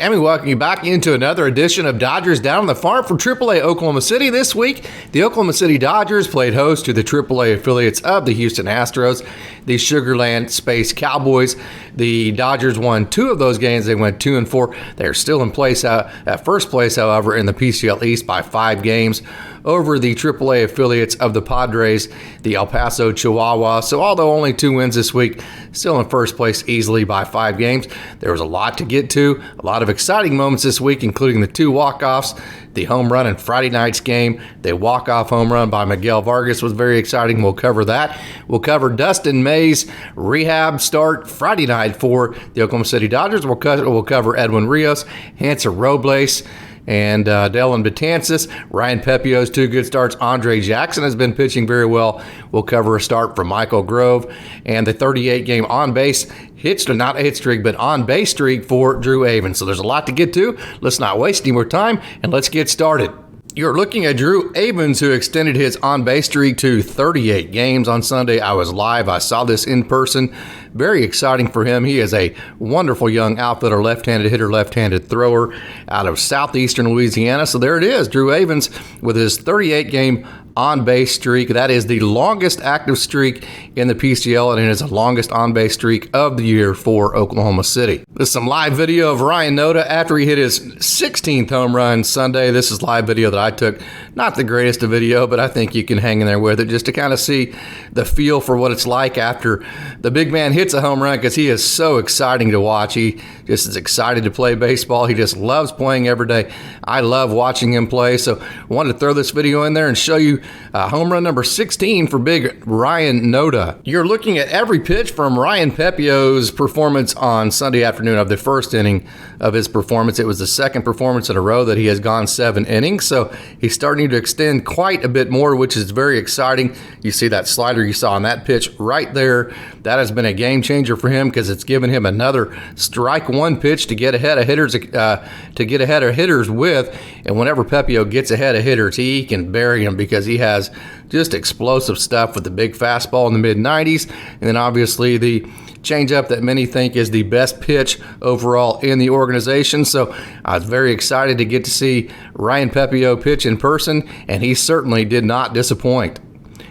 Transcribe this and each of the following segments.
And we welcome you back into another edition of Dodgers Down on the Farm from AAA Oklahoma City. This week, the Oklahoma City Dodgers played host to the AAA affiliates of the Houston Astros, the Sugarland Space Cowboys. The Dodgers won 2 of those games. They went 2-4. They're still in place at first place, however, in the PCL East by 5 games over the AAA affiliates of the Padres, the El Paso Chihuahuas. So although only 2 wins this week, still in first place easily by 5 games. There was a lot to get to, a lot of exciting moments this week, including the 2 walk-offs, the home run in Friday night's game. The walk-off home run by Miguel Vargas was very exciting. We'll cover that. We'll cover Dustin May's rehab start Friday night for the Oklahoma City Dodgers. We'll cover Edwin Rios, Hanser Robles, and Dylan Betances. Ryan Pepiot's 2 good starts. Andre Jackson has been pitching very well. We'll cover a start from Michael Grove and the 38-game on-base not a hit streak, but on-base streak for Drew Avans. So there's a lot to get to. Let's not waste any more time, and let's get started. You're looking at Drew Avans, who extended his on-base streak to 38 games on Sunday. I was live. I saw this in person. Very exciting for him. He is a wonderful young outfielder, left-handed hitter, left-handed thrower out of southeastern Louisiana. So there it is, Drew Avans with his 38-game on-base streak. That is the longest active streak in the PCL, and it is the longest on-base streak of the year for Oklahoma City. This is some live video of Ryan Noda after he hit his 16th home run Sunday. This is live video that I took. Not the greatest of video, but I think you can hang in there with it just to kind of see the feel for what it's like after the big man hits a home run, because he is so exciting to watch. He just is excited to play baseball. He just loves playing every day. I love watching him play, so I wanted to throw this video in there and show you home run number 16 for big Ryan Noda. You're looking at every pitch from Ryan Pepiot's performance on Sunday afternoon of the first inning of his performance. It was the second performance in a row that he has gone 7 innings, so he's starting to extend quite a bit more, which is very exciting. You see that slider you saw on that pitch right there. That has been a game changer for him because it's given him another strike one pitch to get ahead of hitters with. And whenever Pepiot gets ahead of hitters, he can bury them because he has just explosive stuff with the big fastball in the mid-90s, and then obviously the changeup that many think is the best pitch overall in the organization. So I was very excited to get to see Ryan Pepiot pitch in person, and he certainly did not disappoint.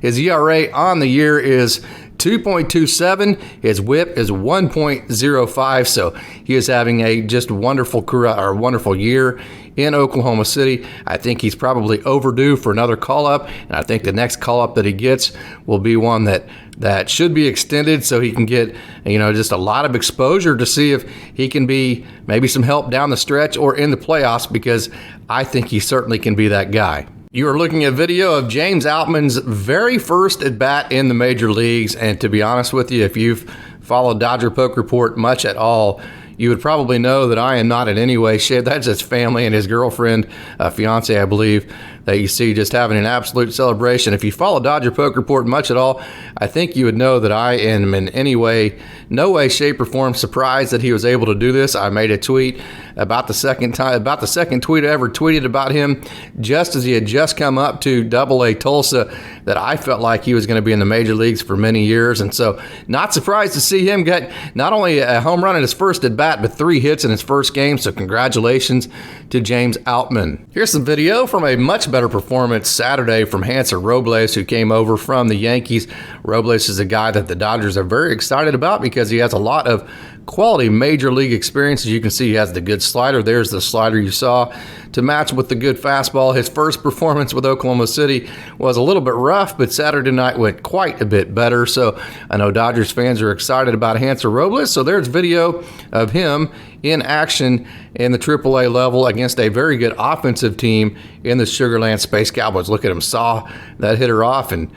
His ERA on the year is 2.27. His whip is 1.05. So he is having a just wonderful year in Oklahoma City. I think he's probably overdue for another call-up, and I think the next call-up that he gets will be one that should be extended so he can get, just a lot of exposure to see if he can be maybe some help down the stretch or in the playoffs, because I think he certainly can be that guy. You are looking at video of JamesAltman's very first at-bat in the major leagues, and to be honest with you, if you've followed Dodger Poke Report much at all, you would probably know that I am not in any way shape. That's his family and his girlfriend, fiance, I believe, that you see just having an absolute celebration. If you follow Dodger Poke Report much at all, I think you would know that I am in no way, shape, or form surprised that he was able to do this. I made a tweet about the second tweet I ever tweeted about him, just as he had just come up to AA Tulsa, that I felt like he was going to be in the major leagues for many years. And so not surprised to see him get not only a home run in his first at-bat, but 3 hits in his first game. So congratulations to JamesAltman. Here's some video from a much better performance Saturday from Hanser Robles, who came over from the Yankees. Robles is a guy that the Dodgers are very excited about because he has a lot of quality major league experience. As you can see, he has the good slider. There's the slider you saw to match with the good fastball. His first performance with Oklahoma City was a little bit rough, but Saturday night went quite a bit better. So I know Dodgers fans are excited about Hanser Robles. So there's video of him in action in the AAA level against a very good offensive team in the Sugarland Space Cowboys. Look at him saw that hitter off and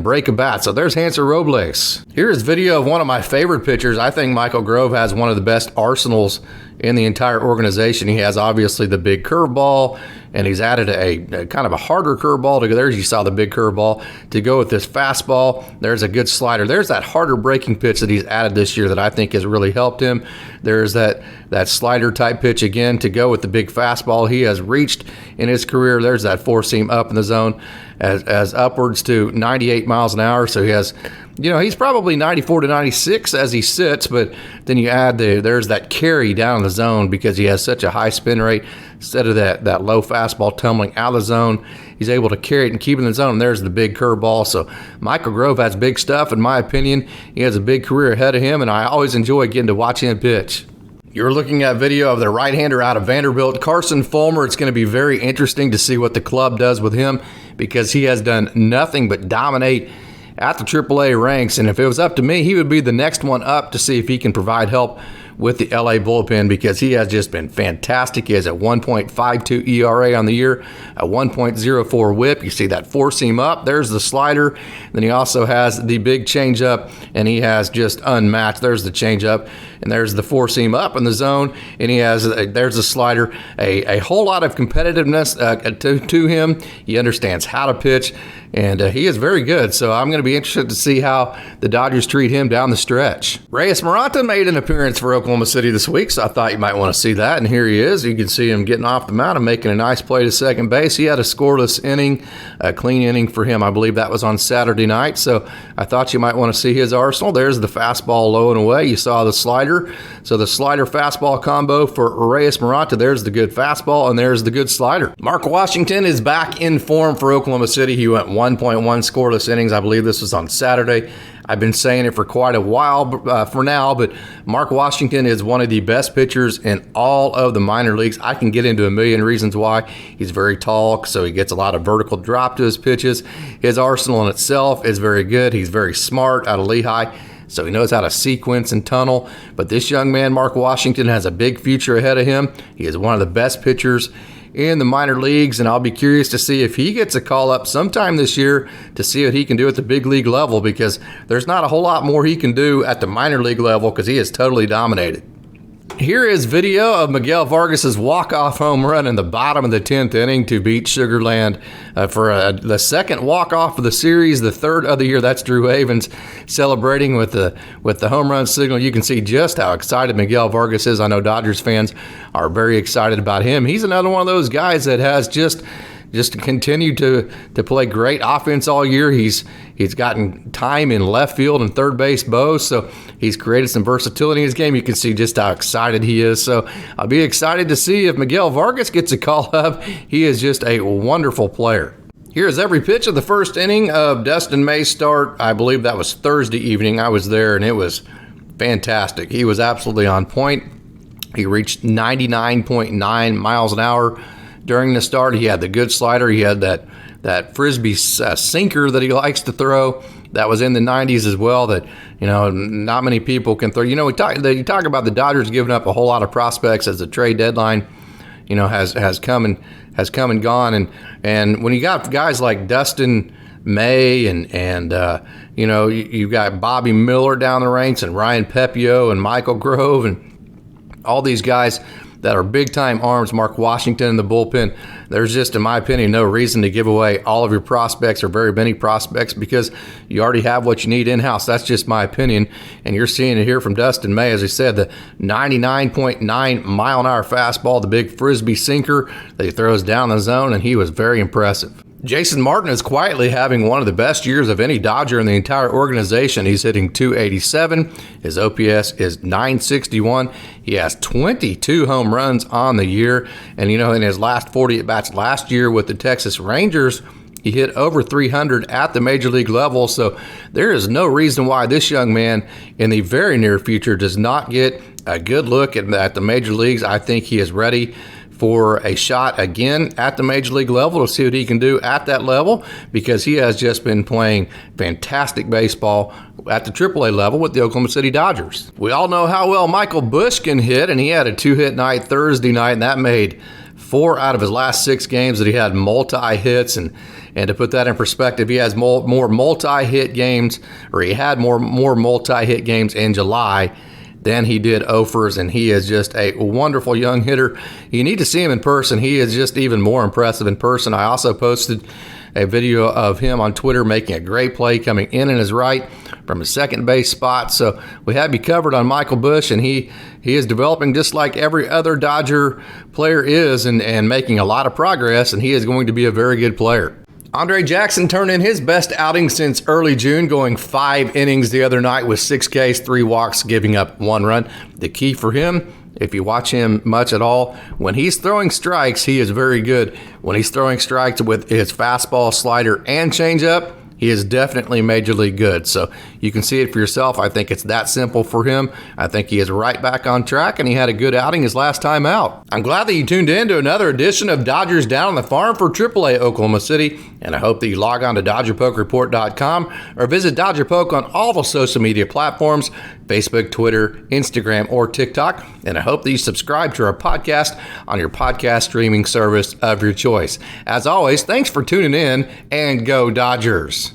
break a bat. So there's Hanser Robles. Here's video of one of my favorite pitchers. I think Michael Grove has one of the best arsenals in the entire organization. He has obviously the big curveball, and he's added a kind of a harder curveball to go. There you saw the big curveball to go with this fastball. There's a good slider. There's that harder breaking pitch that he's added this year that I think has really helped him. There's that slider type pitch again to go with the big fastball he has reached in his career. There's that four seam up in the zone as upwards to 98 miles an hour. So he has he's probably 94 to 96 as he sits, but then you add there's that carry down in the zone because he has such a high spin rate. Instead of that low fastball tumbling out of the zone, he's able to carry it and keep it in the zone. And there's the big curveball. So Michael Grove has big stuff, in my opinion. He has a big career ahead of him, and I always enjoy getting to watch him pitch. You're looking at video of the right-hander out of Vanderbilt, Carson Fulmer. It's going to be very interesting to see what the club does with him because he has done nothing but dominate at the AAA ranks. And if it was up to me, he would be the next one up to see if he can provide help with the LA bullpen because he has just been fantastic. He has a 1.52 ERA on the year, a 1.04 whip. You see that four-seam up. There's the slider. Then he also has the big changeup, and he has just unmatched. There's the changeup, and there's the four-seam up in the zone, and he has there's the slider. A whole lot of competitiveness to him. He understands how to pitch, and he is very good. So I'm going to be interested to see how the Dodgers treat him down the stretch. Reyes Maranta made an appearance for Oklahoma City this week, so I thought you might want to see that, and here he is. You can see him getting off the mound and making a nice play to second base. He had a scoreless inning, a clean inning for him. I believe that was on Saturday night, so I thought you might want to see his arsenal. There's the fastball low and away. You saw the slider. So the slider-fastball combo for Reyes Maranta. There's the good fastball, and there's the good slider. Mark Washington is back in form for Oklahoma City. He went 1.1 scoreless innings. I believe this was on Saturday. I've been saying it for quite a while for now, but Mark Washington is one of the best pitchers in all of the minor leagues. I can get into a million reasons why. He's very tall, so he gets a lot of vertical drop to his pitches. His arsenal in itself is very good. He's very smart out of Lehigh, so he knows how to sequence and tunnel. But this young man, Mark Washington, has a big future ahead of him. He is one of the best pitchers in the minor leagues, and I'll be curious to see if he gets a call up sometime this year to see what he can do at the big league level, because there's not a whole lot more he can do at the minor league level because he is totally dominated. Here is video of Miguel Vargas' walk-off home run in the bottom of the 10th inning to beat Sugar Land for the second walk-off of the series, the third of the year. That's Drew Avans celebrating with the home run signal. You can see just how excited Miguel Vargas is. I know Dodgers fans are very excited about him. He's another one of those guys that has just continued to play great offense all year. He's gotten time in left field and third base both, so he's created some versatility in his game. You can see just how excited he is. So I'll be excited to see if Miguel Vargas gets a call up. He is just a wonderful player. Here's every pitch of the first inning of Dustin May's start. I believe that was Thursday evening. I was there, and it was fantastic. He was absolutely on point. He reached 99.9 miles an hour during the start. He had the good slider. He had that frisbee sinker that he likes to throw. That was in the 90s as well. That not many people can throw. You talk about the Dodgers giving up a whole lot of prospects as the trade deadline, has come and gone. And when you got guys like Dustin May and you've got Bobby Miller down the ranks and Ryan Pepiot and Michael Grove and all these guys that are big-time arms, Mark Washington in the bullpen, there's just, in my opinion, no reason to give away all of your prospects or very many prospects because you already have what you need in-house. That's just my opinion, and you're seeing it here from Dustin May. As I said, the 99.9 mile-an-hour fastball, the big frisbee sinker that he throws down the zone, and he was very impressive. Jason Martin is quietly having one of the best years of any Dodger in the entire organization. He's hitting .287. His OPS is .961. He has 22 home runs on the year. And, in his last 40 at-bats last year with the Texas Rangers, he hit over 300 at the major league level. So there is no reason why this young man in the very near future does not get a good look at the major leagues. I think he is ready for a shot again at the major league level to see what he can do at that level, because he has just been playing fantastic baseball at the AAA level with the Oklahoma City Dodgers. We all know how well Michael Bushkin hit, and he had a 2-hit night Thursday night, and that made 4 out of his last 6 games that he had multi-hits. And to put that in perspective, he has more multi-hit games, or he had more multi-hit games in July than he did offers, and he is just a wonderful young hitter. You need to see him in person. He is just even more impressive in person. I also posted a video of him on Twitter making a great play coming in his right from a second base spot. So we have you covered on Michael Bush, and he is developing just like every other Dodger player is, and making a lot of progress, and he is going to be a very good player. Andre Jackson turned in his best outing since early June, going 5 innings the other night with 6 Ks, 3 walks, giving up 1 run. The key for him, if you watch him much at all, when he's throwing strikes, he is very good. When he's throwing strikes with his fastball, slider, and changeup, he is definitely major league good. So you can see it for yourself. I think it's that simple for him. I think he is right back on track, and he had a good outing his last time out. I'm glad that you tuned in to another edition of Dodgers Down on the Farm for AAA Oklahoma City, and I hope that you log on to DodgerPokeReport.com or visit Dodger Poke on all the social media platforms, Facebook, Twitter, Instagram, or TikTok. And I hope that you subscribe to our podcast on your podcast streaming service of your choice. As always, thanks for tuning in, and go Dodgers.